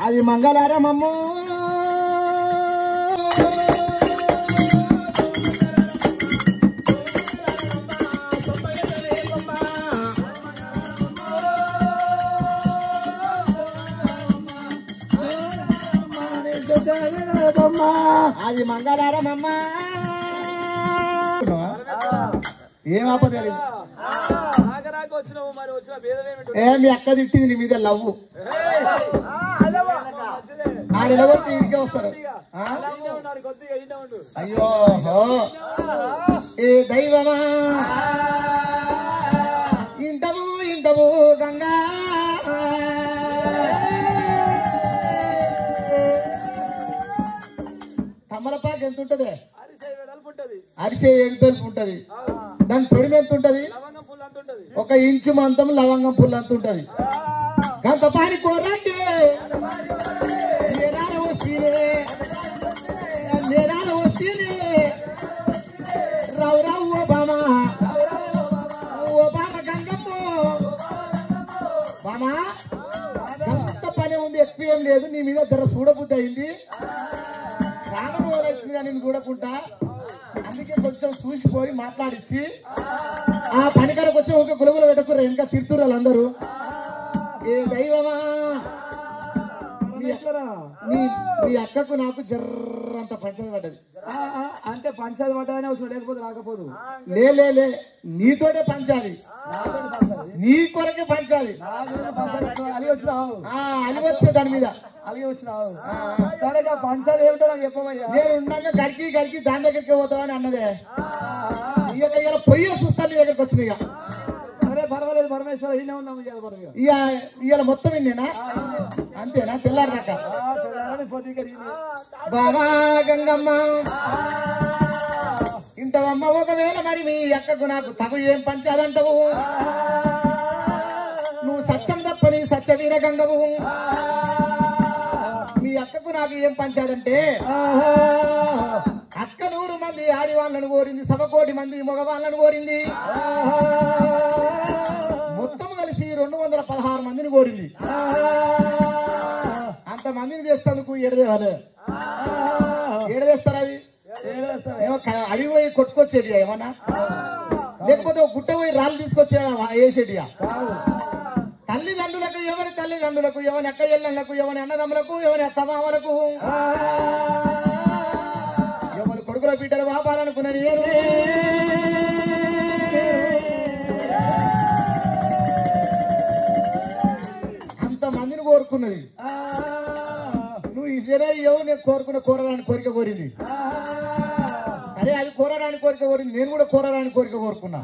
అది మంగళారమమ్మ అది మంగళారమమ్మ ఏం ఆపలేదు ఏ మీ అక్క తిట్టింది నీ మీద లవ్వు ఆడెలగొట్టి ఇంటికే వస్తారు అయ్యో ఏ దైవమా ఇంటవు ఇంటవు గంగా తమలపాకు ఎంత ఉంటది అరిసే ఎడుతలుపు ఉంటది దాని తొడిమి ఎంత ఉంటది 1 ఇంచు మంతం లవంగం పుల్ల అంత ఉంటది గంత పాని కోరంటే రావు రావు ఓబామా ఓబామా గంగమ్మ బామా గంత పని ఉంది ఎక్కువ ఏం లేదు నీ మీద ధర చూడబుద్ధి అయింది రాను వచ్చిందిగా నేను చూడకుండా అందుకే కొంచెం చూసిపోయి మాట్లాడిచ్చి ఆ పనికారకు వచ్చి ఒక గులుగులు పెట్టకుర్రా ఇంకా తిడుతుర్రు వాళ్ళందరూ ఏ దైవమా మీ అక్కకు నాకు జర్రంత పంచాయతీ పడ్డది అంటే పంచాయతీ పడ్డదనే అవసరం లేకపోతే రాకపోదు లే నీతోటే పంచాలి నీ కొరకే పంచాలి అలిగి వచ్చినావు అలిగి వచ్చే దాని మీద అలిగి వచ్చినావు సరే పంచాలి ఏమిటో నాకు చెప్పమయ్యా నేను ఉండగా గడికి దాని దగ్గరికి పోతావని అన్నదే ఇక పొయ్యి చూస్తాను నీ దగ్గరికి వచ్చిన ఇక సరే పర్వాలేదు పరమేశ్వర ఈయనే ఉందాం ఇవాళ మొత్తం ఇన్నేనా అంతేనా తెల్లారదాకా బాబా గంగమ్మ ఇంటవమ్మ ఒకవేళ మరి మీ అక్కకు నాకు తగు ఏం పంచాలంటావు నువ్వు సత్యం తప్పని సత్యవీర గంగవు మీ అక్కకు నాకు ఏం పంచాలంటే అక్క 100 మంది ఆడివాళ్ళను కోరింది 1 కోటి మంది మగవాళ్ళను కోరింది మొత్తం కలిసి 216 మందిని కోరింది అంత మందిని చేస్తేందుకు ఏడదేవాలి ఏడదేస్తారు అవి అవి పోయి కొట్టుకొచ్చేది ఏమన్నా లేకపోతే ఒక గుట్ట పోయి రాళ్ళు తీసుకొచ్చే వేసేటియా తల్లిదండ్రులకు ఎవరి తల్లిదండ్రులకు ఎవరి అక్క చెల్లెళ్లకు ఎవరి అన్నదమ్ములకు ఎవరి అత్తమామలకు ఎవరి కొడుకుల బిడ్డలు వాపాలనుకున్నది అంతమందిని కోరుకున్నది నువ్వు ఇసరే నేను కోరుకున్న కోరడానికి కోరిక కోరింది సరే అది కోరడానికి కోరిక కోరింది నేను కూడా కోరడానికి కోరిక కోరుకున్నా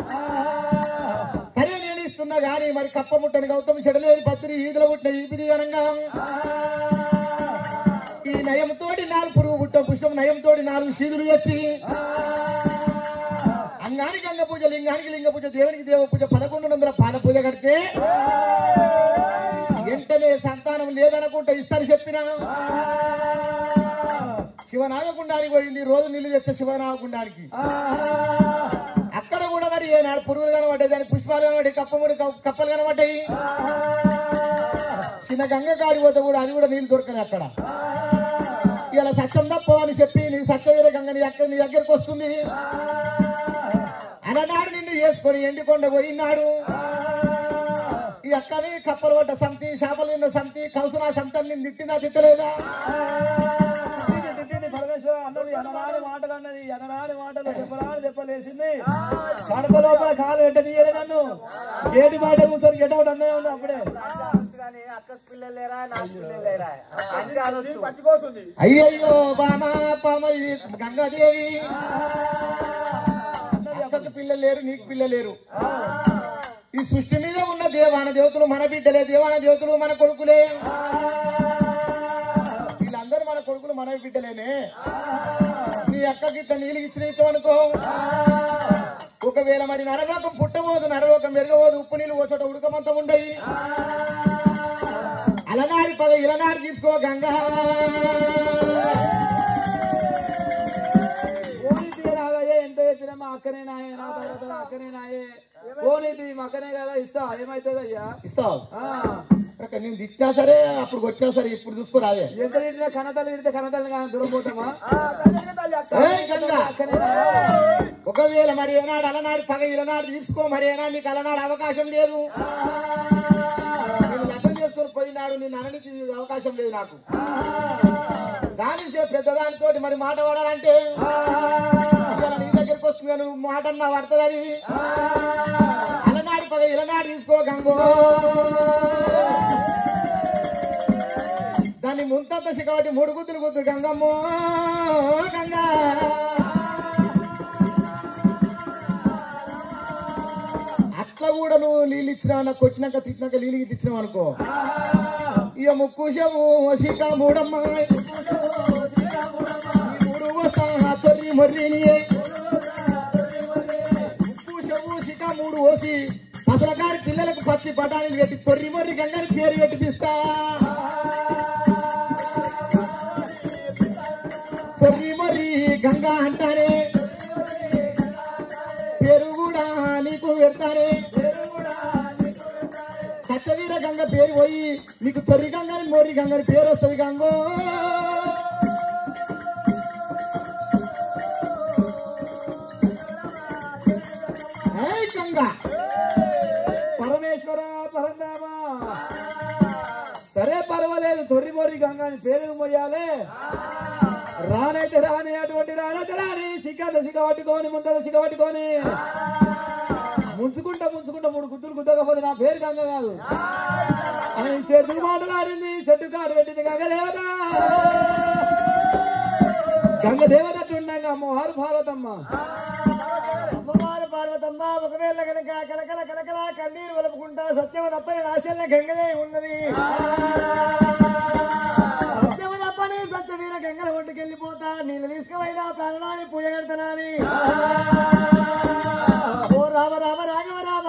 సరే నేను ఇస్తున్నా కానీ మరి కప్ప ముట్టని గౌతమి చెడలేని పత్రి ఈదుల పుట్టిన ఈపిది అనంగా ఈ నయంతోటి 4 పురుగు పుట్ట పుష్పం నయంతోటి 4 శీదులు వచ్చి అంగానికి అంగ పూజ లింగానికి లింగ పూజ దేవునికి దేవ పూజ 1100 పాద పూజ కడితే వెంటనే సంతానం లేదనుకుంటా ఇస్తాను చెప్పినా శివనాగకుండానికి పోయింది రోజు నీళ్లు తెచ్చే శివనాగకుండానికి అక్కడ కూడా మరి ఏనాడు పురుగులు కనబడ్డాయి దాని పుష్పాలు కనబడ్డాయి కప్పలు కనబడ్డాయి చిన్న గంగ కాడిపోతే కూడా అది కూడా నీళ్లు దొరకలేదు అక్కడ ఇలా సత్యం తప్ప అని చెప్పి నీ సత్యవీర గంగ నీ దగ్గరికి వస్తుంది అలనాడు నిన్ను చేసుకొని ఎండికొండ పోయినాడు ఈ అక్కని కప్పలు పడ్డ సంతి చేపలు తిన్న సంతి కౌసునా సంతం నేను తిట్టిందా తిట్టలేదా తిట్టింది పరమేశ్వర అన్నది అనరాని మాటలు అన్నది అనరాని మాటలు చెప్పరాని చెప్పలేసింది కడప లోపల కాలు పెట్టనీయలే నన్ను ఏటి మాట కూర్చొని గెటౌట్ అన్నదే ఉంది అప్పుడే అయ్యయ్యో బామా పామ గంగాదేవి అక్కకు పిల్లలు లేరు నీకు పిల్లలు లేరు ఈ సృష్టి మీద ఉన్న దేవాన దేవతలు మన బిడ్డలే దేవాన దేవతలు మన కొడుకులే వీళ్ళందరూ మన కొడుకులు మన బిడ్డలేనే నీ అక్కకి ఇట్లా నీళ్ళు ఇచ్చిన ఇష్టమనుకో ఒకవేళ మరి నరలోకం పుట్టబోదు నరలోకం పెరగబోదు ఉప్పు నీళ్ళు ఓ చోట ఉడకమంతా ఉండయి అలనాడి పద ఇలనాడు తీసుకో గంగా ఎంత చెప్పిన లేదమ్మా అక్కనే నాయే నా తర్వాత అక్కనే నాయే పోనీది అక్కనే కదా ఇస్తా ఏమైతుంది అయ్యా ఇస్తావు నేను తిట్టినా సరే అప్పుడు కొట్టినా సరే ఇప్పుడు చూసుకోరాదే ఎంత తిట్టినా కన్నతల్లి తిడితే కన్నతల్లి కానీ దూరం పోతామా ఒకవేళ మరి ఏనాడు అలనాడు పగ ఇలనాడు తీసుకో మరి ఏనాడు నీకు అలనాడు అవకాశం లేదు నేను అర్థం చేసుకొని పోయినాడు నేను అననికి అవకాశం లేదు నాకు దాని పెద్దదానితో మరి మాట పడాలంటే నీ దగ్గరికి వస్తుంది నువ్వు మాట అన్నా పడుతుంది అది అలనాడు పగ ఇలనాడు తీసుకో గంగో దాన్ని ముంతంత సిగబట్టి 3 గుద్దులు గుద్దు గంగమ్మో గంగా అట్లా కూడా నువ్వు నీళ్ళు ఇచ్చినా కొట్టినాక తిట్టినాక నీళ్ళు ఇచ్చినావు అనుకో ఇక ముక్కు శవు సిక మూడమ్మ 3 వస్తా తొర్రి మొర్రి ముక్కు శవు సిక 3 ఓసి అసలు గారి పిల్లలకు పచ్చి బఠానీలు పెట్టి తొర్రి మొర్రి గంగని పేరు పెట్టిపిస్తా తొర్రి మొర్రి గంగా అంటారే పేరు కూడా నీకు పెడతారే సత్యవీర గంగ పేరు పోయి నీకు తొర్రి గంగని మొర్రి గంగని పేరు వస్తుంది గంగో గంగా పరమేశ్వర పరందామా సరే పర్వాలేదు తొర్రి మొర్రి గంగా అని పేరు మొయ్యాలి రానైతే రాని అటువంటి రానైతే రాని సిగ్గ పట్టుకొని ముందర సిగ్గ పట్టుకొని ముంచుకుంటా 3 గుద్దులు గుద్దకపోతే నా పేరు గంగ కాదు అని చెట్టు మాటలాడింది చెట్టు కాడు పెట్టింది గంగ దేవత ఉండగా అమ్మవారు పార్వతమ్మ ఒకవేళ కనుక కలకల కలకల కన్నీరు వలుపుకుంటా సత్యమ తప్పని రాశల్ని గంగదే ఉన్నది సత్యమ తప్పని సత్యవీర గంగల ఒడ్డుకెళ్ళిపోతా నీళ్ళు తీసుకుపోయినా ప్రాణాన్ని పూజ కడతానని ఓ రామ రామ రాఘవ రామ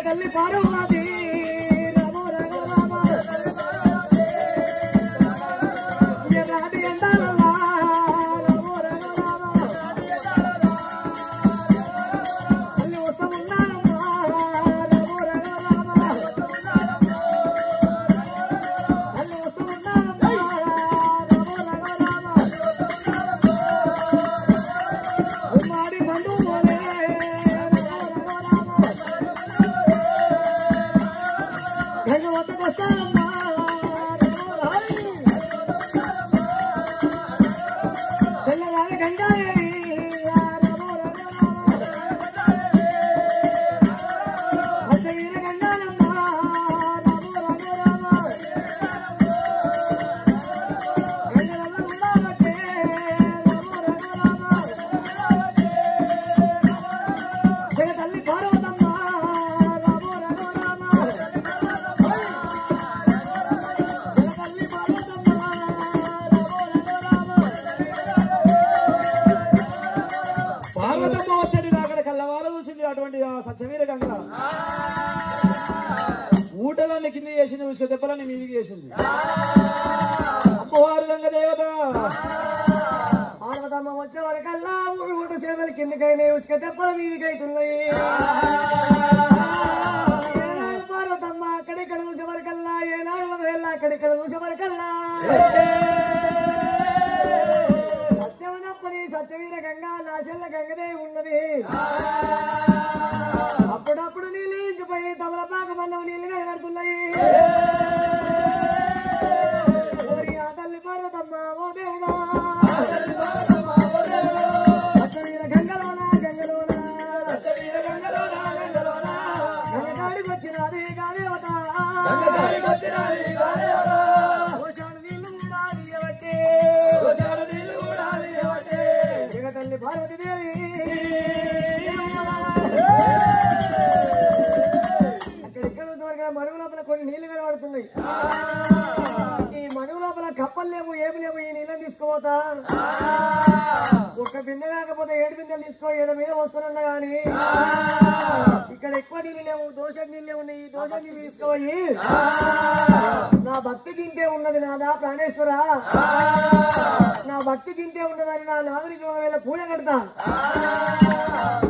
తల్లి పార్వతి సత్యవీర గంగ ఊటలన్నీ కింద చేసింది ఉసుక దెబ్బలన్నీ మీదికి చేసింది అమ్మవారు గంగ దేవత పార్వతమ్మ వచ్చే వరకల్లా ఊట చేతులు కిందకైనా ఉసుక దెబ్బల మీదికి అవుతున్నాయి ఏనాడు పార్వతమ్మ అక్కడిక్కడ చూసే వరకల్లా ఏనాడు ఒకవేళ అక్కడిక్కడ చూసే వరకల్లా సత్యవనప్పని సత్యవీర గంగ నాశల్ల గంగనే ఉన్నది అప్పుడప్పుడు నీళ్ళు ఇంటిపోయి తమలపాక బంధం నీళ్ళు కనబడుతున్నాయి ఆ తల్లి పార్వతమ్మ ఓ దేవుడా సత్యవీర గంగలోనా గంగకాడికి వచ్చినది గాదేవత నీళ్ళు కూడా తల్లి పార్వతి పడుతున్నాయి. ఈ మడుగు లోపల కప్పలు లేవు, ఏమి లేవు. ఈ నీళ్ళని తీసుకుపోతా ఒక్క బిందె కాకపోతే 7 బిందెలు తీసుకో, ఏదో మీద వస్తున్నా గాని ఇక్కడ ఎక్కువ నీళ్ళు లేవు, దోష నీళ్ళే ఉన్నాయి. ఈ దోష నీళ్ళు తీసుకోయి నా భక్తి గింతే ఉన్నది నాదా ప్రాణేశ్వర, నా భక్తి గింతే ఉన్నదని నా నాదునికి ఒకవేళ పూజ కడతా.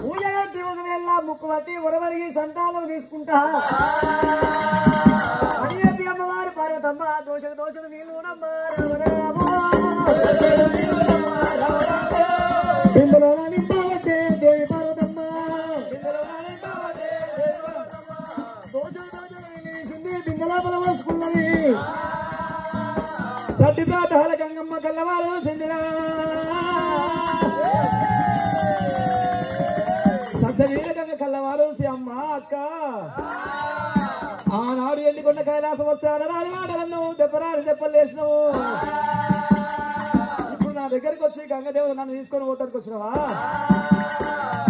పూజ కట్టి ఒకవేళ ముక్కు పట్టి ఉరవడిగి సంతానం తీసుకుంటా అని చెప్పి అమ్మవారు పార్వతమ్మ దోషణ నీళ్ళు దేవి పార్వతమ్మ దోషింది బిందెలా బలవసుకున్నది. సత్యపాఠాల గంగమ్మ కల్లవారు సిందిరా సత్యవీర గంగ కల్లవారు అమ్మ అక్క ఆనాడు ఎండికొండ కైలాసం వస్తే అనరాని మాటలను దెబ్బరాని దెబ్బలు వేసినావు. ఇప్పుడు నా దగ్గరికి వచ్చి గంగదేవుడు నన్ను తీసుకొని పోతానికి వచ్చినావా?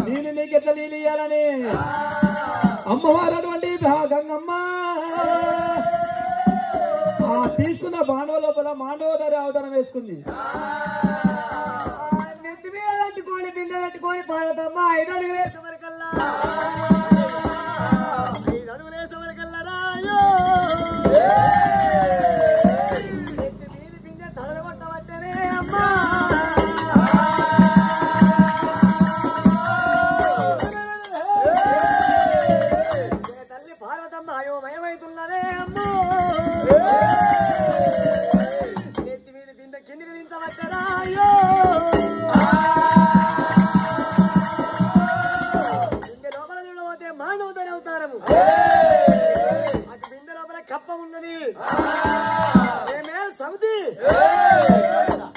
నేను నీకు ఎట్లా నీళ్ళు ఇయ్యాలని అమ్మవారు అటువంటి గంగమ్మ తీసుకున్న బాండవ లోపల మాండవధారి అవతారం వేసుకుంది. నెత్తి మీద పెట్టుకొని బిందె పెట్టుకొని పార్వతమ్మ 5 అడుగులు వేసేవరకల్లా 5 అడుగులు వేసేవరకల్లా రాయో నెత్తి మీద బిందె తడగొట్టవచ్చనే అమ్మా. తల్లి పార్వతమ్మ అయోమయమవుతున్నదే అమ్మో. నెత్తి మీద బిందె కిందికి దించవచ్చరా అయ్యో. బిందె లోపల చూడబోతే మానవుతని అవుతారము. అటు బిందె లోపల కప్ప ఉన్నది. ఏమే సమితి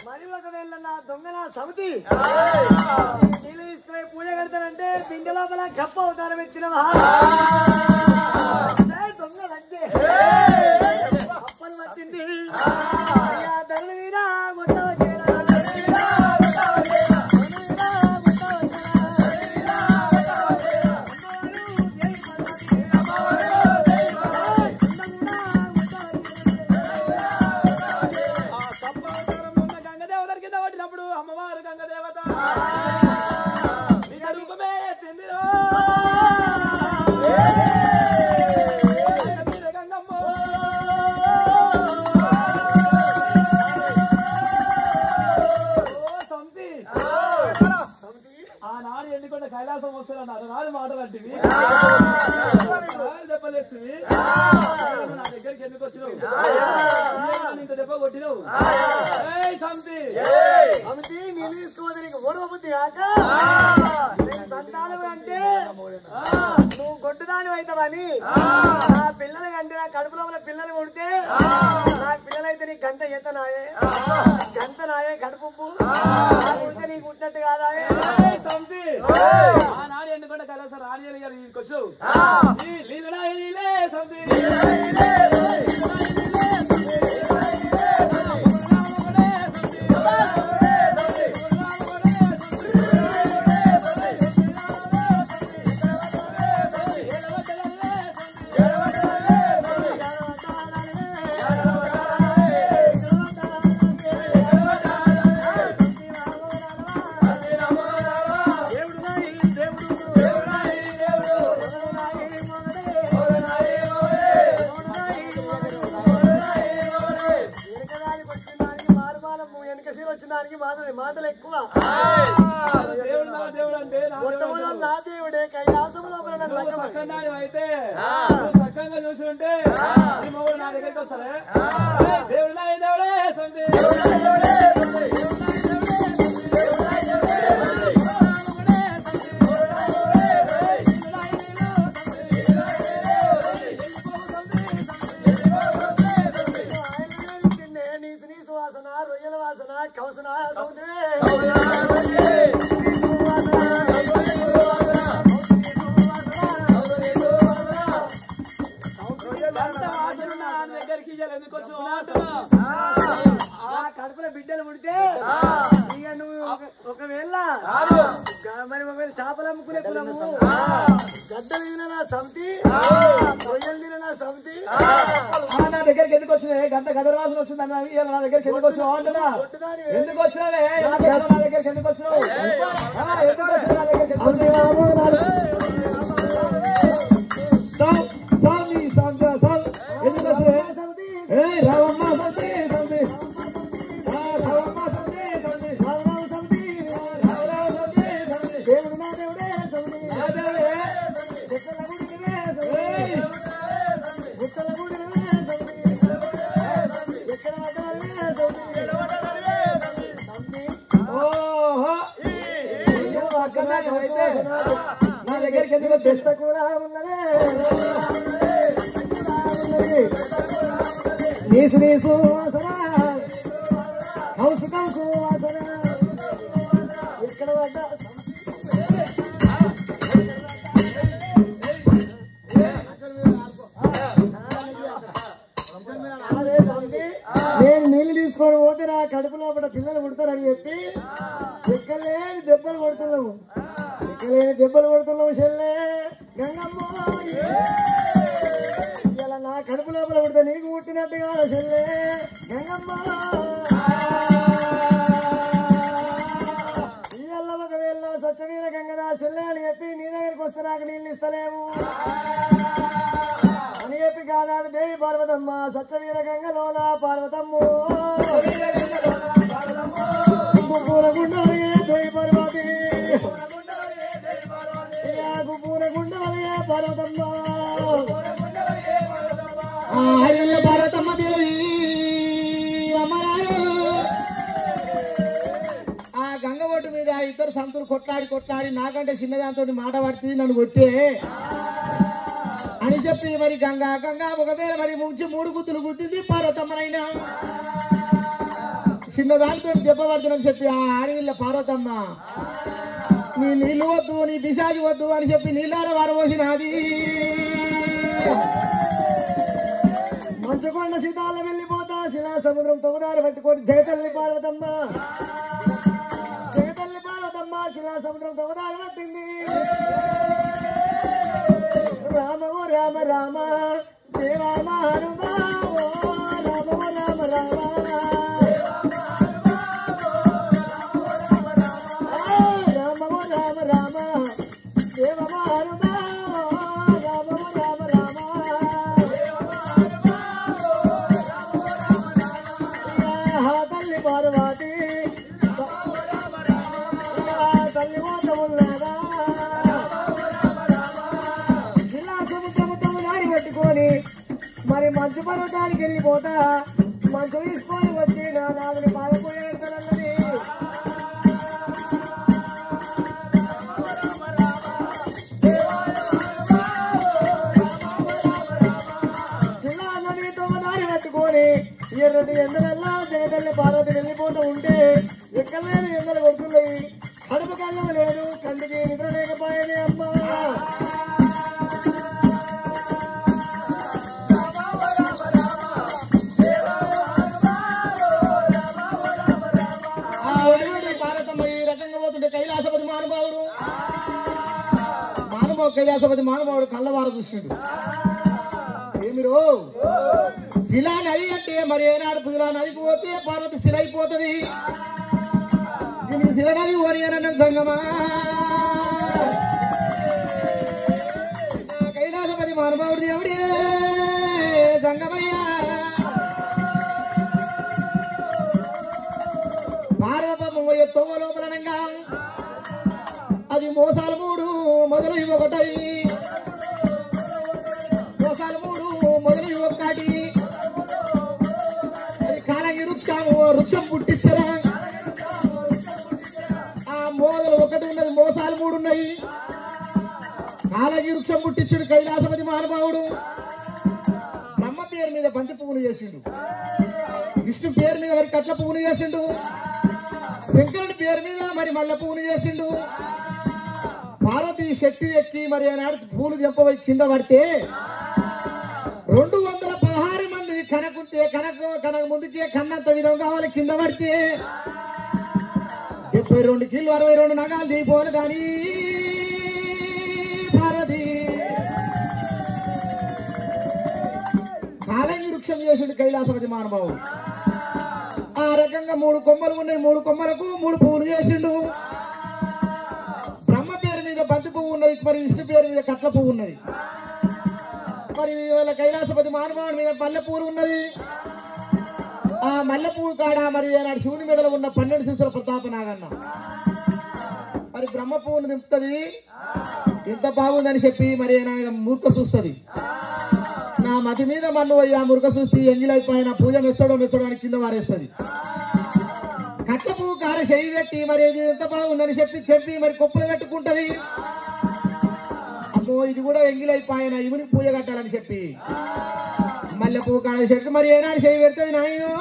మరి ఒకవేళ నా దొంగ సమితి నీళ్ళు తీసుకుని పూజ కడతానంటే బిందె లోపల కప్ప అవతారం ఎత్తినవా? దొంగలంటే కప్పలు వచ్చింది ధరల మీద గుట్ట వచ్చేలా గంగదేవత కింద పట్టినప్పుడు అమ్మవారు గంగదేవత రూపమే చెందిరో ఆనాడు ఎండికొండ కైలాసం వస్తారన్నారు. నాడు మాటలు అంటివి దెబ్బలేస్తుంది. నా దగ్గరికి ఎందుకు వచ్చినావు? ఇంత దెబ్బ కొట్టినావు. సమితి నీళ్ళు తీసుకోవద్దు నీకు ఓర్వ బుద్ధి కాక సంతానం అంటే నువ్వు గొడ్డుదాని అవుతావని నా పిల్లలు అంటే నా కడుపులో ఉన్న పిల్లలు కొడితే నా పిల్లలైతే నీకు గంట ఎత్తనాయే గంట నాయే కడుపు కొడితే నీకు పుట్టినట్టు కాదాయే. ఆనాడు ఎందుకంటే కైలాసం రాణి గారు వచ్చావు నీళ్ళే సంతి వచ్చినానికి మాటలు ఎక్కువ. దేవుడు అంటే నా దేవుడే కైలాసం లోపల అయితే చక్కగా చూసి ఉంటే నా దగ్గరికి వస్తారే దేవుడు దేవుడే వాసన రొయ్యల వాసన కవసన సముద్రమే దగ్గరికి ఎందుకు కడుపులో బిడ్డలు పుడితే ఇక నువ్వు ఒకవేళ మరి ఒకవేళ చేపలు అమ్ముకునే కులము గద్దలు తిన నా సమితి రొయ్యలు తిన నా సమితి దగ్గరికి ఎందుకు వచ్చినాయి గంట గదరవాసన వచ్చింది నా దగ్గరికి ఎందుకు వచ్చినావు అంటున్నా ఎందుకు వచ్చినావే నా దగ్గరికి ఎందుకు వచ్చినావు ఎందుకు వచ్చినావు నా దగ్గరికి ఎందుకు వచ్చినావు రావమ్మ సంతి సంతి రావమ్మ సంతి సంతి దేవుడు నా దేవుడే సంతి నా దేవుడే నా దగ్గరికి ఎందుకు చేస్తా కూడా ఉన్నదే నీసు నీసు వాసన హౌసు కౌసు వాసన ఎక్కడ పడ్డా నేను నీళ్ళు తీసుకొని పోతే నా కడుపు లోపల పిల్లలు పుడతారని చెప్పి ఎక్కలేని దెబ్బలు కొడుతున్నావు చెల్లె గంగమ్మ ఇలా నా కడుపు లోపల పుడితే నీకు పుట్టినట్టు కాదు చెల్లె గంగమ్మ ఇళ్ళ ఒకవేళ సత్యవీర గంగదా చెల్లె అని చెప్పి నీ దగ్గరికి వస్తే నాకు నీళ్ళు ఇస్తలేము అని చెప్పి కానాడు దేవి పార్వతమ్మ సత్యవీర గంగలోన పార్వతమ్మ పూరగుండలే దేవి పార్వతి పూరగుండలే పార్వతమ్మ పార్వతమ్మ దేవి అమ్మరారు ఆ గంగ ఒడ్డు మీద ఇద్దరు సంతులు కొట్లాడి నాకంటే చిన్నదాంతో మాట పడితే నన్ను కొట్టే అని చెప్పి మరి గంగా ఒకవేళ మరి ముంచి 3 గుత్తులు గుద్దింది పార్వతమ్మనైనా చిన్నదానితో దెబ్బ పడుతుందని చెప్పి ఆ ఆడవిల్ల పార్వతమ్మ నీ నీళ్లు వద్దు నీ పిశాచి వద్దు అని చెప్పి నీళ్ళాడ వారబోసినది మంచుకొండ సీతాల వెళ్ళిపోతా శిలా సముద్రం తొగదారి పట్టుకొని జగతల్లి పార్వతమ్మ శిలా సముద్రం తొగదారి పట్టింది రామో రామ రామ దేవా మహానుభావో రామో రామ రామ రామో రామ రామ దేవ మహానుభావో రామో రామ రామ తల్లి పార్వతి తల్లి ఓట ఉన్నదా మరి మంచు పర్వతానికి వెళ్ళిపోతా మంచు తీసుకొని వచ్చి నా నాదుని పాదపోయేస్తానన్నది శిలా నదితో దారి పట్టుకొని ఎర్రటి ఎండలల్లా జగదల్లి పార్వతి వెళ్ళిపోతూ ఉంటే ఎక్కడలేని ఎండలు కొడుతున్నాయి కడుపు కళ్ళం లేదు కంటికి నిద్ర లేకపోయేది అమ్మా కైలాసపతి మానవాడు కళ్ళవారు చూసిండు ఏమిరో శిలా నది అంటే మరి ఏనాడు శిలా నదికి పోతే పార్వతి శిల అయిపోతుంది దీనికి శిల నది ఓరియన సంగమా కైలాసపతి మానవాడు దేవుడే సంగమయ్యా పార్వతమ్మ తొమ్మ లోపలనంగా అది మోసాలు 3 మొదలు 1 మోసాలు 3 మొదలు 1 అది కాలంగి వృక్షం పుట్టించరా ఆ మొదలు 1 ఉన్నది మోసాలు 3 ఉన్నాయి కాలంగి వృక్షం పుట్టించుడు కైలాసపతి మహానుభావుడు బ్రహ్మ పేరు మీద బంతి పువ్వులు చేసిండు విష్ణు పేరు మీద మరి కట్ల పువ్వులు చేసిండు శంకరుడి పేరు మీద మరి మల్లె పువ్వులు చేసిండు పార్వతి శక్తి ఎక్కి మరి ఆనాడు పూలు చెంపబోయి కింద పడితే 216 మంది కనకుంటే కనక ముందుకే కన్నంత విధం కావాలి కింద పడితే 72 కిలో 62 నగాలు దిగిపోను కానీ పార్వతి కాలంగి వృక్షం చేసిండు కైలాసపతి మహానుభావుడు. ఆ రకంగా 3 కొమ్మలు ఉన్నాయి, 3 కొమ్మలకు 3 పువ్వులు చేసిండు. బ్రహ్మ పేరు మీద బంతి పువ్వు ఉన్నది, మరి విష్ణు పేరు మీద కట్ల పువ్వు ఉన్నది, మరి వాళ్ళ కైలాసపతి మహానుభావుడి మీద మల్లె పువ్వు ఉన్నది. ఆ మల్లె పువ్వు కాడ మరి ఆనాడు శివుని మెడలో ఉన్న 12 శిశుల ప్రతాప నాగన్న మరి బ్రహ్మ పువ్వును దింపుతుంది. ఎంత బాగుందని చెప్పి మరి మురుక చూస్తుంది. నా మతి మీద మన్ను అయ్యి ఆ మురుక చూస్తే ఎంగిలైపోయిన పూజ మెచ్చడం మెచ్చడానికి కింద వారేస్తుంది. కట్ల పువ్వు కాడ చెయ్యి పెట్టి మరి ఇది ఎంత బాగుందని చెప్పి మరి కొప్పులు పెట్టుకుంటది. అమ్మో ఇది కూడా ఎంగిలైపోయిన ఇవునికి పూజ కట్టాలని చెప్పి మల్లె పువ్వు కాడ చెట్టు మరి ఏనాడు చెయ్యి పెడుతుంది. నాయనో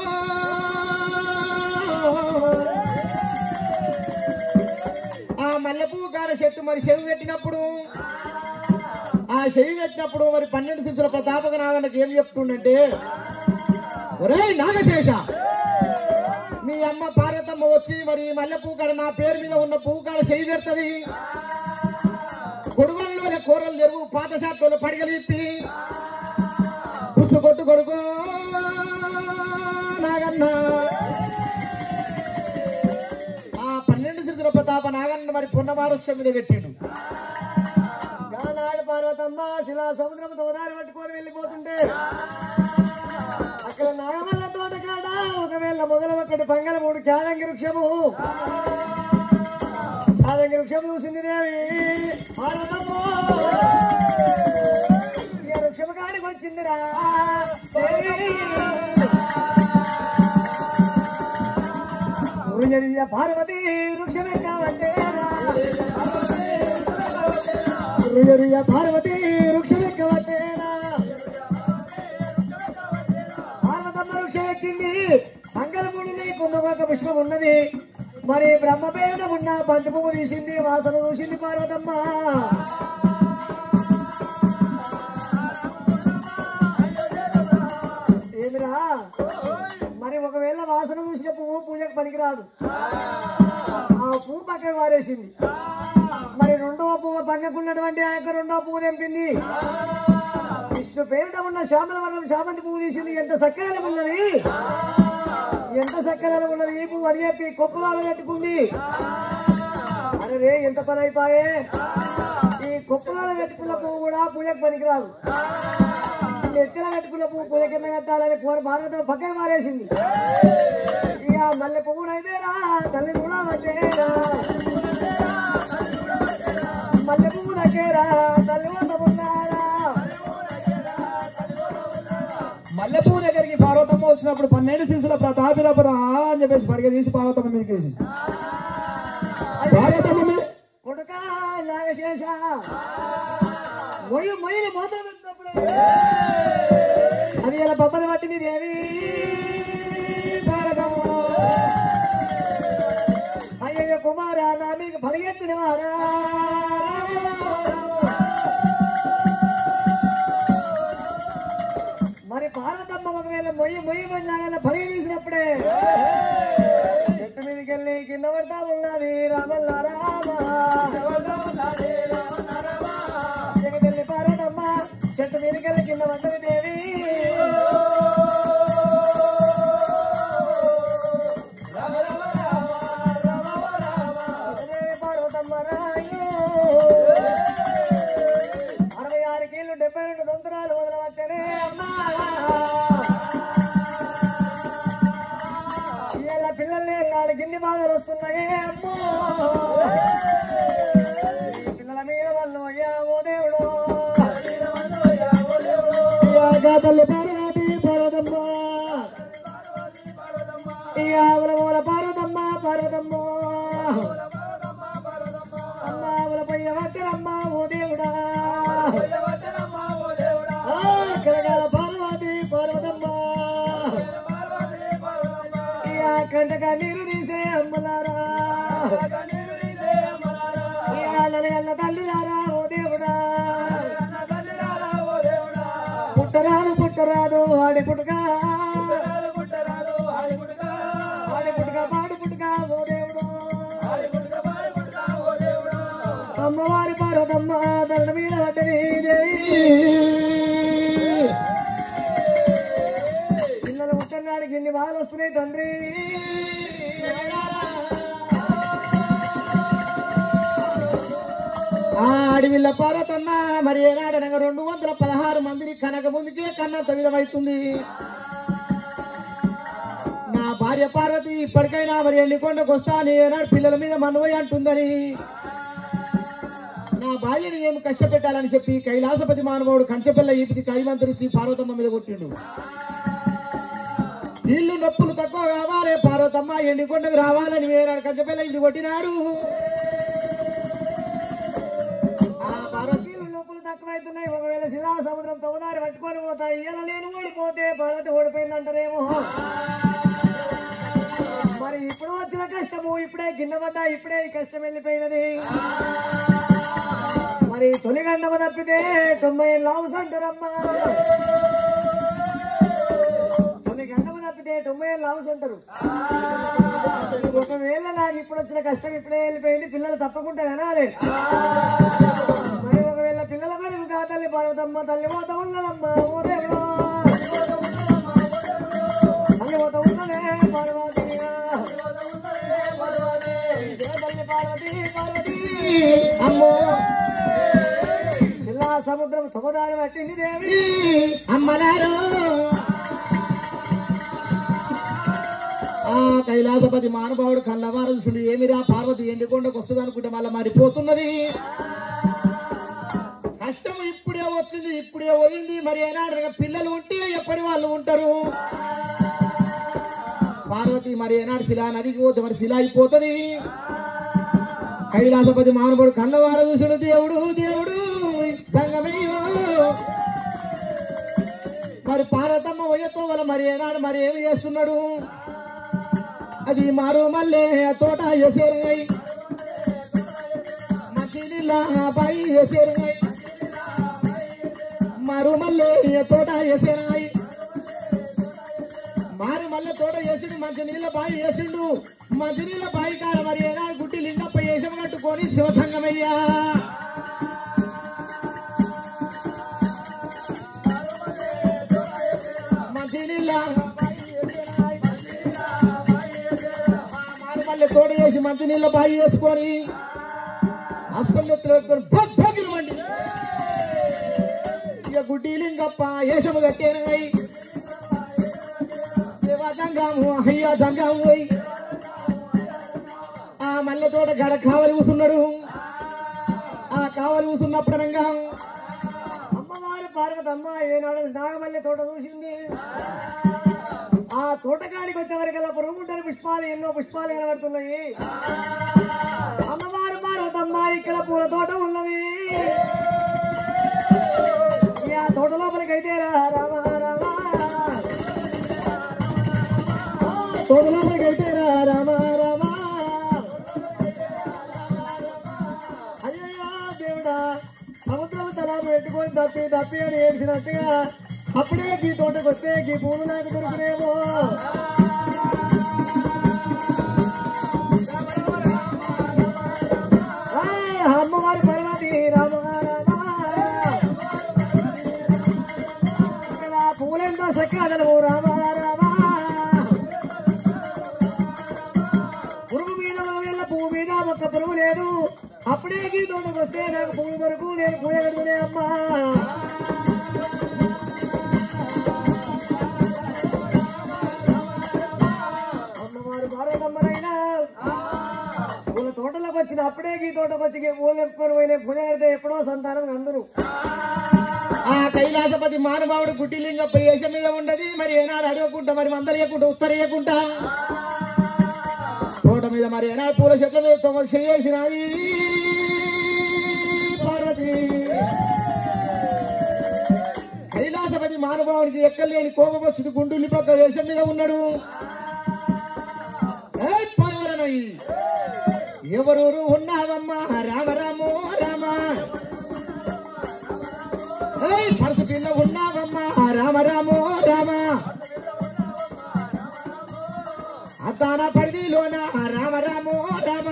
ఆ మల్లె పువ్వు కాడ చెట్టు మరి చెవి పెట్టినప్పుడు మరి 12 శిశుల ప్రతాపక నాగన్నకి ఏం చెప్తుండంటే, ఒరేయ్ నాగశేష, మీ అమ్మ పార్వతమ్మ వచ్చి మరి మల్లె పువ్వు కాడ నా పేరు మీద ఉన్న పువ్వు కాడ చెయ్యి పెడుతుంది. గొడవల్లోనే కూరలు జరుగు, పాత శాతంలో పడిగలిపి పుసు కొట్టు కొడుకు నాగన్న. ఆ 12 శిశుల ప్రతాప నాగన్న మరి పున్నమారుక్షం మీద పెట్టిండు. నాడు పార్వతమ్మ శిలా సముద్రం తోదారి పట్టుకొని వెళ్ళిపోతుంటే అక్కడ నాగమల్ల తోట కాడ ఒకవేళ మొదలు ఒకటి పంగల 3 క్యాదంగి వృక్షము చూసింది దేవి. పార్వతమ్మ వృక్షము కాడికి వచ్చిందిరా పార్వతి వృక్షమే కావంటే పార్వతి వృక్షం ఎక్కవట్టేనా. పార్వతమ్మ వృక్షం ఎక్కింది. మంగళమూడిని కుంభక పుష్పం ఉన్నది. మరి బ్రహ్మ పేరున ఉన్న బంతి పువ్వు తీసింది, వాసన చూసింది పార్వతమ్మ. ఏమిరా మరి ఒకవేళ వాసన చూసిన పువ్వు పూజకు పనికిరాదు. ఆ పువ్వు పక్కన వారేసింది. మరి 2వ పువ్వు పక్కకున్నటువంటి ఆ యొక్క 2వ పువ్వు తెంపింది. విష్ణు పేరుట ఉన్న శ్యామల వర్ణం శామంతి పువ్వు తీసింది. ఎంత సక్కదనం ఉన్నది, ఈ పువ్వు అని చెప్పి కొప్పులాలు పెట్టుకుంది. అరే ఎంత పని అయిపోయే, ఈ కొప్పులాలు పెట్టుకున్న పువ్వు కూడా పూజకు పనికిరాదు. ఎత్తిలా పెట్టుకున్న పువ్వు పూజకి ఎట్లా కట్టాలని భారత పక్కన మారేసింది. ఇక మల్లె పువ్వునైతేరా తల్లి కూడా వచ్చేరా, మల్లె పువ్వు దగ్గేరా తల్లి ఉన్నారా. మల్లె పువ్వు దగ్గరికి పార్వతమ్మ వచ్చినప్పుడు 12 శిశుల ప్రతాపిరపురా అని చెప్పేసి పడిగ తీసి పార్వతమ్మ మీదకి వేసి పార్వతమ్మ కొడుకా నాగశేష మొయ్యలు మోసం పెట్టినప్పుడు అది ఇలా బొమ్మలు పట్టింది దేవి. అయ్యయ్య కుమారా నా మీకు పరిగెత్తిన వారా. మరి పార్వతమ్మ ఒకవేళ మొయ్యి లాగా పరిగె తీసినప్పుడే చెట్టు మీదకి వెళ్ళి కింద పడతా ఉన్నది. రామల్లా రామ జగదల్లి పార్వతమ్మ చెట్టు మీదకి వెళ్ళి కింద పడ్డది దేవి. పార్వతమ్మ రాయు 66 కీళ్ళు 72 దంతరాలు వదలవచ్చనే అమ్మా. ఇలా పిల్లల్ని 4 గిన్ని బాధలు వస్తున్నాయే అమ్మో. పిల్లల మీద వాళ్ళు అయ్యావో దేవుడు. తల్లి పార్వతి పార్వతమ్మ ఆవుల మూల పార్వతమ్మ అమ్మ ఆవుల పయ్య వట్టరమ్మ ఓ దేవుడా. కరగాల పార్వతి పార్వతమ్మ కంటక నీరు తీసే అమ్మలారా, నలగల్ల తల్లిలారా ఓ దేవుడా. పుట్టరాదు ఆడి పుట్టుక పాడి పుట్టుక ఓ దేవుడు. అమ్మవారి పార్వతమ్మ దండ మీద పడ్డది దేవి. తండ్రి తండ్రి ఆ అడవిల్ల పార్వతమ్మ మరి ఏనాడనగా 216 మందిని కనక ముందుకే కన్నంత విధమవుతుంది. నా భార్య పార్వతి ఇప్పటికైనా మరి ఎండికొండకు వస్తాను ఏనాడు పిల్లల మీద మనవై అంటుందని నా భార్యని ఏమి కష్టపెట్టాలని చెప్పి కైలాసపతి మానవుడు కంచెపిల్ల ఈపిది కైమంతరిచ్చి పార్వతమ్మ మీద కొట్టిండు. నీళ్లు నొప్పులు తక్కువ కావాలి పార్వతమ్మ ఎండికొండకు రావాలని వేరే కంచెపిల్ల ఇది కొట్టినాడు. ఆ పార్వతి నొప్పులు తక్కువైతున్నాయి. ఒకవేళ శిలా సముద్రం తవ్వదారి పట్టుకొని పోతాయి. ఇలా నేను ఓడిపోతే పార్వతి ఓడిపోయిందంటారేమో. మరి ఇప్పుడు వచ్చిన కష్టము ఇప్పుడే కింద పడ్డా ఇప్పుడే ఈ కష్టం వెళ్ళిపోయినది. మరి తొలి గండము తప్పితే 90 లావుస్ అంటారమ్మా. తొలి గండము తప్పితే 90 లావుస్ అంటారు. ఒకవేళ నాకు ఇప్పుడు వచ్చిన కష్టం ఇప్పుడే వెళ్ళిపోయింది. పిల్లలు తప్పకుండా వినాలి. మరి ఒకవేళ పిల్లల కొరకు కా తల్లి పార్వతమ్మ తల్లి పోత ఉన్నదమ్మా. ఓ దేవుడా తల్లి పోత ఉన్నదే పార్వతి తల్లి పార్వతి పార్వతి అమ్మో శిలా సముద్రం తొగదారి పట్టింది దేవి అమ్మలారు. ఆ కైలాసపతి మానవుడు కన్నవారసుడు ఏమిరా పార్వతి ఎండికొండకు వస్తుంది అనుకుంటే మళ్ళీ మారిపోతున్నది. కష్టం ఇప్పుడే వచ్చింది ఇప్పుడే పోయింది. మరి ఏనాడు పిల్లలు ఉంటే ఎప్పటి వాళ్ళు ఉంటారు. పార్వతి మరి ఏనాడు శిలా నదికి పోతే మరి శిలా అయిపోతుంది. కైలాసపతి మానవుడు కన్నవారసుడు దేవుడు దేవుడు సంగమయ్యో. మరి పార్వతమ్మ వయ్యతో వల్ల మరి ఏనాడు మరి ఏమి చేస్తున్నాడు. అది మారు మల్లె తోట చేసేరుగై మచిలీలా బాయి చేసేరుగై మారు మల్లె తోట చేసేరాయి. మారు మల్లె తోట చేసిండు మంచి నీళ్ళ బాయి చేసిండు. మంచి నీళ్ళ బాయి కాడ మరి ఏనాడు గుడ్డి లింగప్ప వేషం కట్టుకొని శివసంగమయ్యా. మంచి నీళ్ళ తోట చేసి మంచి నీళ్ళ బాయి చేసుకొని హాస్పిటల్ భగిలు మండి ఇక గుడ్డి లింగప్ప ఏషము కట్టేనై జంగాము అయ్యా జంగాము పోయి ఆ మల్లె తోట గడ కావలి కూసున్నాడు. ఆ కావలి కూసున్నప్పుడు అనగా అమ్మవారి పార్వతమ్మ ఏనాడు నాగమల్లె తోట చూసింది. ఆ తోటకానికి వచ్చేవరకల్లా పురుగుంటారు పుష్పాలు ఎన్నో పుష్పాలు కనబడుతున్నాయి. అమ్మవారు పార్వతమ్మ ఇక్కడ పూల తోట ఉన్నది. ఆ తోట లోపలికైతే రామ రామ తోట లోపలికైతే రామ రామ అయ్యో దేవుడా సముద్రం తలాపు పెట్టుకొని తప్పి తప్పి అని ఏడ్చినట్టుగా అప్పుడే ఈ తోటకు వస్తే ఈ పూలు నాకు దొరికినేమో. అమ్మవారి పర్వతి రామ రామ ఇక్కడ పూలెంతో సక్కాగలవు రామ రామ. పురుగు మీద వెళ్ళ పువ్వు మీద ఒక్క పురుగు లేదు. అప్పుడే ఈ తోటకు వస్తే నాకు పువ్వు దొరకు నేను పూజ కడుగునే అమ్మా. పూల తోటలోకి వచ్చిన అప్పుడే ఈ తోటకు వచ్చి పూలు ఎప్పుకొని పోయిన పూజ కడితే ఎప్పుడో సంతానం అందరు. ఆ కైలాసపతి మానవాడు గుడ్డి లింగప్ప ఏషం మీద ఉండదు. మరి ఏనాడు అడగకుండా మరి మందరియకుండా ఉత్తరియకుండా తోట మీద మరి ఏనాడు పూల చెట్ల మీద తొమ్మిది చేసినది పార్వతి. కైలాసపతి మానవాడికి ఎక్కలేని కోపం వచ్చింది. గుండుల్లి పక్క వేషం మీద ఉన్నాడు. ఎవరూరు ఉన్నావమ్మా రామ రామో రామ. పరుసు పిల్ల ఉన్నావమ్మా రామ రామో రామ. అతాన పరిధిలోన రామ రామో రామ.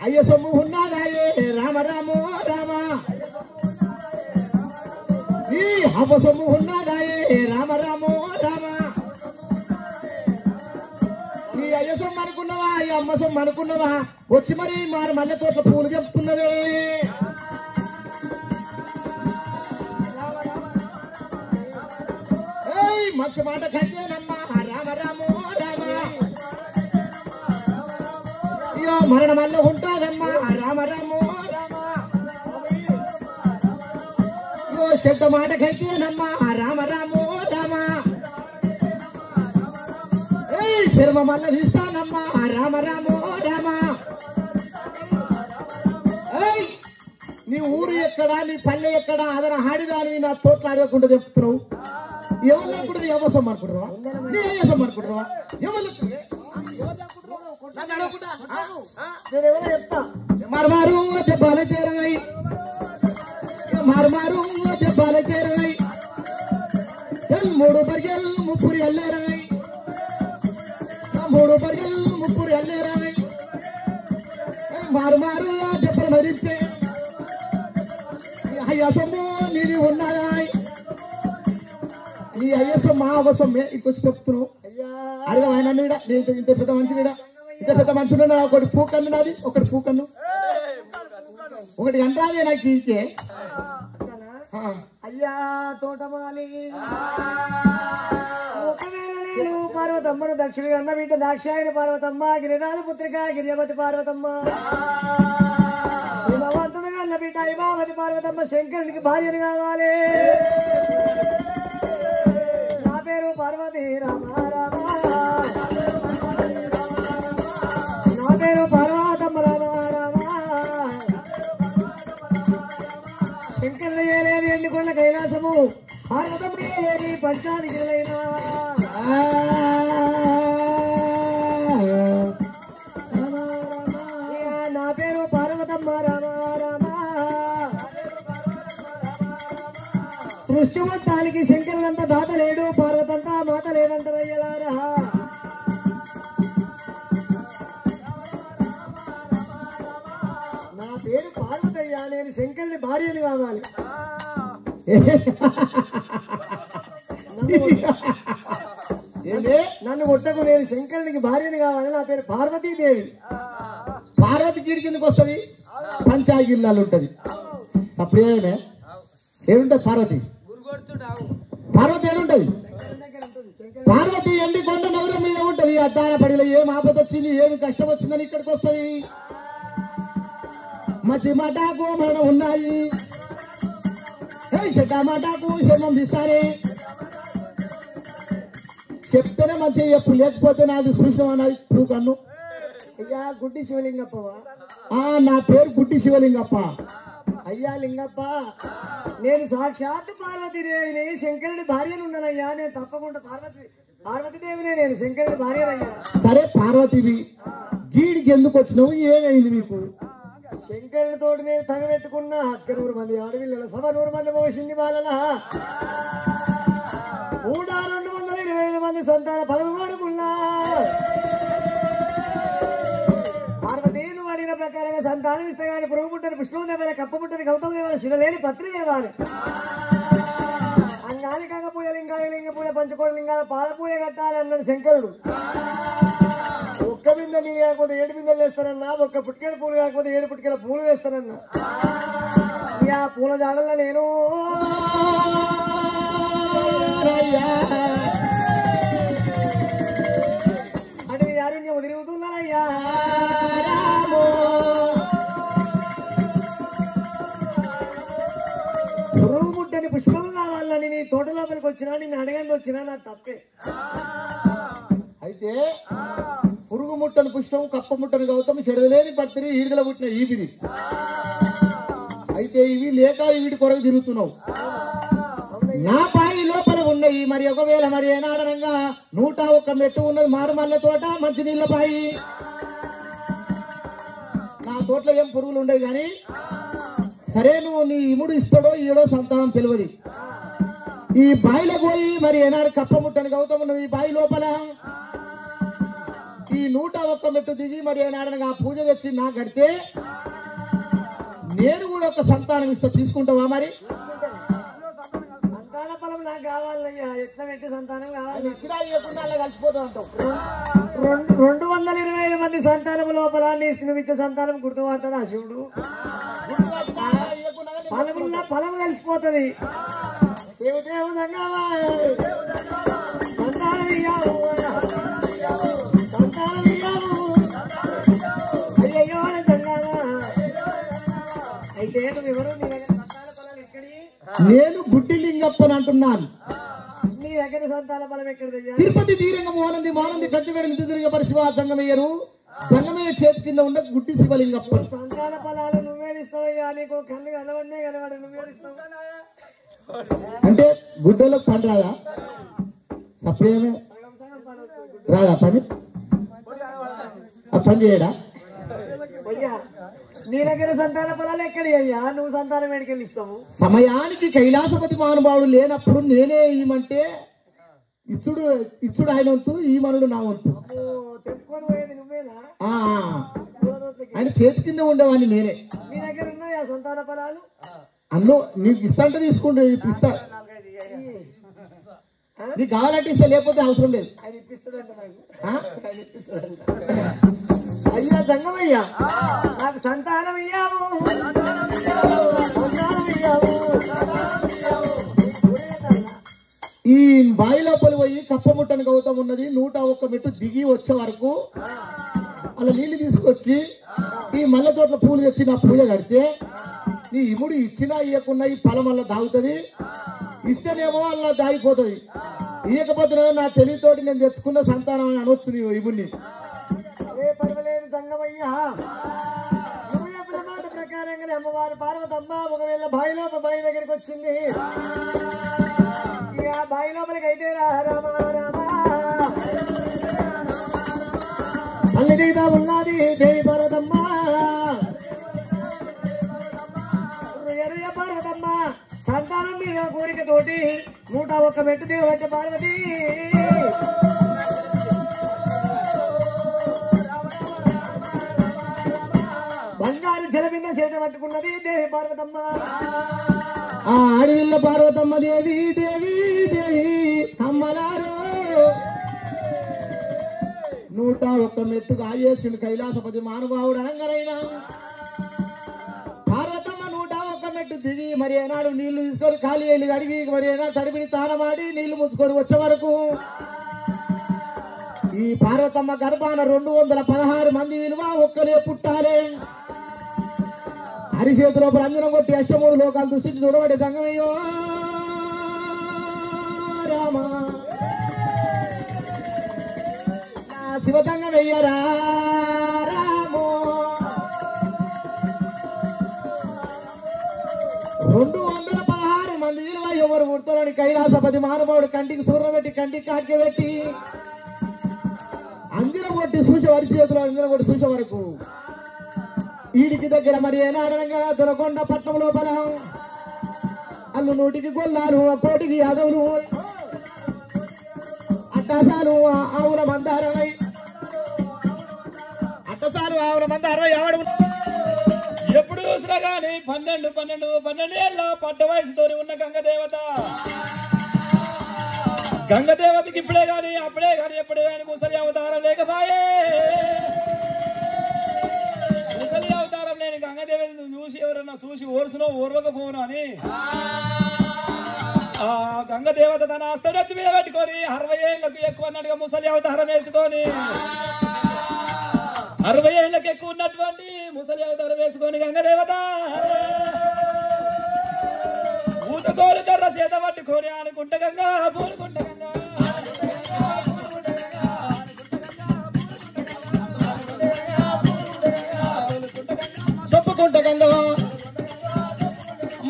అయ్య సొమ్ము ఉన్నదాయే రామ రామో రామ. ఈ అవ సొమ్ము ఉన్నదాయే రామ రామో రామ. అమ్మసం అనుకున్నావా వచ్చి మరి మారు మల్లె తోట పూలు చెప్తున్నవే మంచి మాట కట్టేనమ్మా రామ రామో రామ అయ్యో మరణ మల్ల ఉంటాదమ్మా రామ రామో రామ అయ్యో చెడ్డ మాట కట్టేనమ్మా రామ రామో రామ శర్మ మల్ల తీస్తానమ్మా రామ రామో రామ నీ ఊరు ఎక్కడా నీ పల్లె ఎక్కడా అదన హాడిదాని నా తోటలు ఆడకుండా చెప్తున్నావు ఎవరు అనుకుంటారు ఎవసం అనుకుంటారా నీ ఏసం అనుకుంటారా ఎవరు చెప్తా మారు దెబ్బలు చేరాయి మారు దెబ్బలు చేరాయి 3 బర్గెలు 30 ఎల్లేరాయి 3 బర్గెలు 30 ఎల్లేరాయి మారు దెబ్బలు మరిస్తే అయ్యా సొమ్ము నీది ఉన్నాయా నీ అయ్యసం మా అవసం ఇంకొచ్చి చెప్తున్నావు అడగ ఆయన ఇంత పెద్ద మనిషి ఇంత పెద్ద మనిషి ఒకటి పూకన్ను నాది ఒకటి పూకన్ను ఒకటి అంటాదే నాకు ఇచ్చే అయ్యా తోటమాలి ఒకవేళ నేను పార్వతమ్మను దక్షిణ అన్న బిడ్డ దాక్షాయని పార్వతమ్మ గిరినాథ పుత్రిక గిరియవతి పార్వతమ్మ హిమవంతుడుగా అన్న బిడ్డ హిమావతి పార్వతమ్మ శంకరునికి భార్యని కావాలి నా పేరు పార్వతి రామ రామ నా పేరు పార్వతమ్మ రామ రామ శంకరుడు ఏలేది ఎండుకొండ కైలాసము పార్వతమ్మ ఏది పంచాదిగిరైనా నా పేరు పార్వతమ్మ రామ రామ సృష్టి మొత్తానికి శంకరులంతా దాత లేడు పార్వతంతా మాత లేదంటారయ్యలారా నా పేరు పార్వతయ్య నేను శంకరుని భార్యని కావాలి నన్ను కొట్టకు నేను శంకరునికి భార్యని కావాలి నా పేరు పార్వతీదేవి పార్వతి గిడి కిందకి వస్తుంది పంచాగిరిలాలు ఉంటది సప్రియమే ఏముంటది పార్వతి పార్వతి ఏముంటది పార్వతి ఎండి కొండ నగరం మీద ఉంటది అద్దాన పడిలో ఏం ఆపద వచ్చింది ఏమి కష్టం వచ్చిందని ఇక్కడికి వస్తుంది మంచి మటాకు మరణం ఉన్నాయి చెడ్డ మటాకు శమం తీస్తారే చెప్తేనే మంచిగా చెప్పు లేకపోతే నాది చూసినాం అన్నది పూకన్ను అయ్యా గుడ్డి శివలింగప్పవా నా పేరు గుడ్డి శివలింగప్ప అయ్యా లింగప్ప నేను సాక్షాత్ పార్వతీదేవిని శంకరుడి భార్యను ఉన్నానయ్యా నేను తప్పకుండా పార్వతీదేవినే నేను శంకరుడి భార్యనయ్యా సరే పార్వతివి గీడికి ఎందుకు వచ్చినావు ఏమైంది మీకు శంకరుడి తోటి నేను తగబెట్టుకున్న 100 మంది ఆడపిల్లల సభ 100 మంది మోసింది వాళ్ళ 225 మంది సంతాన 13 ఉన్నా పార్వతీను అడిగిన ప్రకారంగా సంతానం ఇస్తే కానీ పురుగు పుట్టని పుష్పం దేవాలి కప్ప పుట్టని గౌతమ దేవాలి శిలలేని పత్రి దేవాలి అంగాలి కంగ పూజ లింగాలి లింగ పూజ పంచకోటి లింగాల పాద పూజ కట్టాలి అన్నాడు శంకరుడు ఒక్క బిందెలు కాకపోతే 7 బిందెలు వేస్తానన్నా ఒక్క పుట్టికల పూలు కాకపోతే 7 పుట్టికల పూలు వేస్తానన్నా ఆ పూల జాడల్లో నేను అటు అరణ్యము తిరుగుతున్నానయ్యా పురుగు ముట్టని పుష్పము కావాలని నీ తోట లోపలికి వచ్చినా నిన్ను అడగండి వచ్చినా నాకు తప్పే అయితే పురుగు ముట్టని పుష్పం కప్ప ముట్టని గౌతమ్ చెడలేని పత్రి ఈడిదల పుట్టిన ఈపిది అయితే ఇవి లేక వీటి కొరకు తిరుగుతున్నావు నా పాయి లోపల ఉన్నాయి మరి ఒకవేళ మరి ఏనాడనంగా 101 మెట్టు ఉన్నది మారుమల్ల తోట మంచి నీళ్ళ పాయి నా తోటలో ఏం పురుగులు ఉండవు కానీ సరే నువ్వు నీ ఇముడు ఇస్తాడో ఈడో సంతానం తెలియదు ఈ బాయిలో పోయి మరి ఏనాడు కప్ప ముట్టని గౌతమ్ ఉన్నది ఈ బాయి లోపల ఈ 101 మెట్టు దిగి మరి ఏనాడనగా పూజ తెచ్చి నాకు కడితే నేను కూడా ఒక సంతానం ఇస్తా తీసుకుంటావా మరి సంతాన ఫలం నాకు కావాలయ్యా ఎట్లా పెట్టి సంతానం కావాలి ఇచ్చినా ఇవ్వకుండా అలా కలిసిపోతూ ఉంటావు 225 మంది సంతానం లోపల నీకు సంతానం గుర్తుపడతాడు ఆ శివుడు. ఫలం కలిసిపోతుంది. దేవదేవ సంగమా సంతానం ఇయ్యావు, సంతానం ఇయ్యావు, అయ్యయ్యో సంగమా. అయితే ఎవరు నీ దగ్గర సంతాన ఫలాలు ఎక్కడి? నేను గుడ్డి లింగప్పని అంటున్నాను. నీ దగ్గర సంతాన ఫలం ఎక్కడిదయ్యా? తిరుపతి తీరంగ మోనంది మానంది కట్టుబడి తిరిగి పరిశివ సంగమయ్యరు. సంగమయ్య చేతి కింద ఉండ గుడ్డి శివలింగప్పని. సంతాన ఫలాలు నువ్వేడిస్తావయ్యా, నీకు కళ్ళు కనబడినే కనబడి నువ్వేడిస్తావు అంటే గుడ్డలకు పని రాదా? సప్రేమే రాదా పని? ఆ పని చేయడా? నీ దగ్గర సంతాన ఫలాలు ఎక్కడి అయ్యా? నువ్వు సంతానం ఎడికెళ్ళి ఇస్తావు? సమయానికి కైలాసపతి మహానుభావుడు లేనప్పుడు నేనే ఈమంటే ఇచ్చుడు ఆయన వంతు, ఈ మనుడు నా వంతు. తెప్పుకొని పోయేది నువ్వేనా? ఆయన చేతి కింద ఉండేవాడిని నేనే. నీ దగ్గర ఉన్నాయా సంతాన ఫలాలు? అందులో నీకు ఇస్తా అంటే తీసుకుంటే ఇస్తా, నీకు కావాలంటే ఇస్తా, లేకపోతే అవసరం లేదు. ఆయన ఇప్పిస్తాడంట నాకు. అయ్యా సంగమయ్యా, నాకు సంతానం ఇయ్యాము, సంతానం ఇయ్యాము. ఈ బావి లోపలి పోయి కప్పముట్టని గౌతం ఉన్నది. 101 మెట్టు దిగి వచ్చే వరకు అలా నీళ్లు తీసుకొచ్చి ఈ మల్లె తోటల పూలు తెచ్చి నా పూజ కడితే నీ ఇముడు ఇచ్చినా ఇయ్యకున్నా ఈ ఫలం అలా దాగుతుంది. ఇస్తేనేమో అలా దాగిపోతుంది, ఇయ్యకపోతేనేమో నా తెలివితోటి నేను తెచ్చుకున్న సంతానం అని అనొచ్చు నీ ఇముడిని. అదే పర్వాలేదు సంగమయ్యా, నువ్వు చెప్పిన మాట ప్రకారంగానే అమ్మవారు పార్వతమ్మ ఒకవేళ బావి దగ్గరికి వచ్చింది. ఇక బావి లోపలికి అయితే రామ రామ అల్లి దిగుతా ఉన్నది దేవి పార్వతమ్మ. ఎరయ్య పార్వతమ్మ సంతానం మీద కోరికతోటి 101 మెట్టు దిగబట్టే పార్వతి. బంగారు జలబింద చేత పట్టుకున్నది దేవి పార్వతమ్మ. ఆ అడవిల్ల పార్వతమ్మ దేవి దేవి దేవి అమ్మలారో 101 మెట్టుగా ఆయేసుని కైలాసపతి మానుభావుడు అనంగనైనా పార్వతమ్మ 101 మెట్టు దిగి మరి ఏనాడు నీళ్లు తీసుకొని ఖాళీ వెళ్ళి అడిగి మరి ఏనాడు తడిపిని తానమాడి నీళ్లు ముంచుకొని వచ్చే వరకు ఈ పార్వతమ్మ గర్భాన 216 మంది విలువ ఒక్కలే పుట్టాలే. హరిచేతిలో రంజనం కొట్టి 3 లోకాలు దృష్టించి చూడబడి సంగమయ్యో రామ శివ సంగమయ్యరా రామో. 216 మంది విలువ ఎవరు పుడతారని కైలాసపతి మానవుడు కంటికి సూర్య పెట్టి కంటికి కాకి పెట్టి అంజనం కొట్టి చూసే వారి చేతిలో అంజనం కొట్టి చూసే వరకు ఈడికి దగ్గర మరి ఏనాడంగా దొరకొండ పట్నం లోపల అల్లు 100కి గొల్లాలు, 1కోటికి యాదవులు, అట్టసాలు ఆవుల మంది 60, అట్టసాలు ఆవుల మంది 60 ఎవడు ఎప్పుడు చూసినా గాని 12 ఏళ్ళ పడ్డ వయసుతో ఉన్న గంగదేవతకి ఇప్పుడే గాని అప్పుడే గాని ఎప్పుడే గాని ముసలి అవతారం లేకపోయే. ముసలి అవతారం లేని గంగదేవతను చూసి ఎవరన్నా చూసి ఓర్సునో ఓర్వకపోను అని ఆ గంగదేవత తన అస్తనెత్తి మీద పెట్టుకొని 60 ఏళ్ళకు ఎక్కువ అన్నట్టుగా ముసలి అవతారం వేసుకొని 60 ఏళ్ళకి ఎక్కువ ఉన్నటువంటి ముసలి అవతారం వేసుకొని గంగదేవత ఊతకోలు కర్ర చేత పట్టుకొని అనుకుంట గంగా పూనుకుంట గంగా చెప్పుకుంట గంగ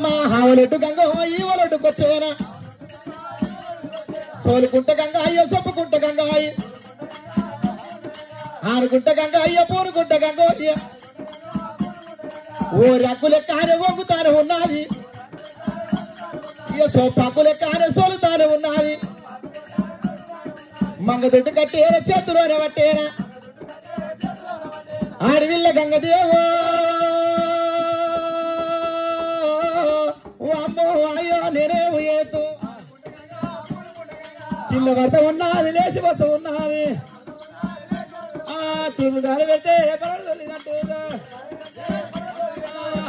మా హావలెట్టు గంగ ఈ వలెట్టుకొచ్చేనా సోలుకుంట గంగ అయ్యో చెప్పుకుంట గంగ ఆడుకుంట గంగ అయ్యో పూనుకుంట గంగ ఓ రగ్గు లెక్క ఆనే వంగుతానే ఉన్నది, ఇక సోపాకు లెక్క ఆనే సోలుతానే ఉన్నది. మంగదొడ్డు కట్టేనా చేతులోనే పట్టేనా ఆడివిల్ల గంగదేవో అమ్మో అయ్యో నేనేమో ఏతు కింద వద్ద ఉన్నది లేచి వద్ద ఉన్నది తూరు గాలి పెట్టే పడదొలినట్టుగా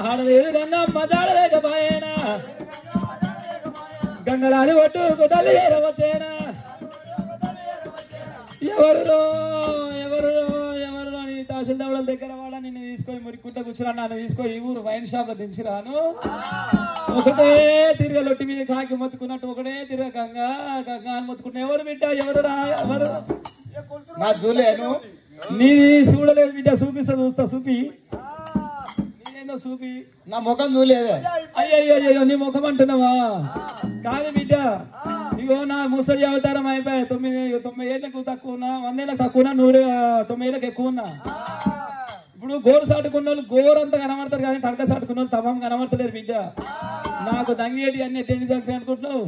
ఆడలేదు గంగమ్మ జాడలేకపోయేనా గంగలాడి ఒట్టుకు తల్లి వచ్చేనా ఎవరు నీ తహసీల్దారుల దగ్గర వాడ నిన్ను తీసుకొని మురికుంట కూర్చున్నా నన్ను తీసుకొని ఈ ఊరు వైన్ షాప్ లో దించిరాను ఒకటే తిరగ లొట్టి మీద కాకి మొత్తుకున్నట్టు ఒకటే తిరగ గంగా అని మొత్తుకుంటా ఎవరు బిడ్డ ఎవరు నా జూలేను నీది చూడలేదు బిడ్డ చూస్తా చూపి నీదేందో చూపి నా ముఖం చూలేదే అయ్యో నీ ముఖం అంటున్నావా కాదు బిడ్డ ఇగో నా ముసలి అవతారం అయిపోయాయి 90 ఏళ్ళకు తక్కువ 100 ఏళ్ళకి తక్కువ 90 ఏళ్ళకి ఎక్కువ ఉన్నా ఇప్పుడు గోరు సాటుకున్న వాళ్ళు గోరంతా కనబడతారు కానీ తడక సాటుకున్న వాళ్ళు తమం కనబడతలేరు బిడ్డ నాకు దంగేటి అన్ని ఎట్టి దంగతాయి అనుకుంటున్నావు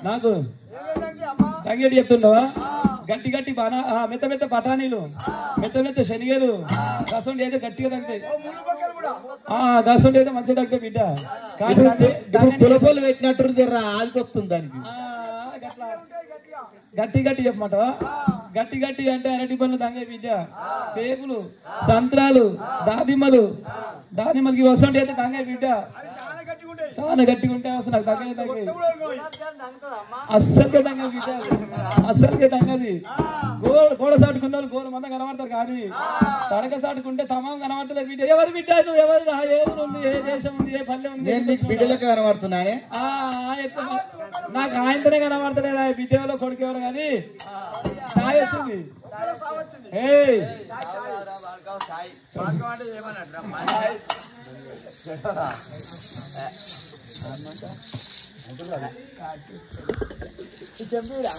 నాకు దంగేటి చెప్తున్నావా గట్టి బాగా మెత్త బఠానీలు మెత్త శనిగలు దసండి అయితే గట్టిగా తగ్గుతాయి దసండి అయితే మంచిగా తగ్గుతాయి బిడ్డ కానీ పులపలు పెట్టినట్టు జర ఆదికొస్తుంది దానికి గట్టి చెప్పమంటావా గట్టి అంటే అరటి పనులు దంగే బిడ్డ పేపులు సంత్రాలు దానిమ్మలకి వస్తుంటే అయితే దంగే బిడ్డ చాలా గట్టిగా ఉంటే అసలు నాకు తగ్గ అస్సలుకే దంగ బిడ్డ అస్సలుకే దంగది గోడ సాటుకున్న వాళ్ళు గోడ మంద కనబడతారు కానీ తడక సాటుకుంటే తమాం కనబడతారు బిడ్డ ఎవరు బిడ్డ నువ్వు ఎవరు ఏ ఊరు ఉంది ఏ దేశం ఉంది ఏ పల్లె ఉంది బిడ్డలకు కనబడుతున్నానే నాకు ఆయనతోనే కనబడతలేదు ఆ బిడ్డ ఎవరో కొడుకు ఎవరు కానీ సాయి వచ్చింది చెప్పిరా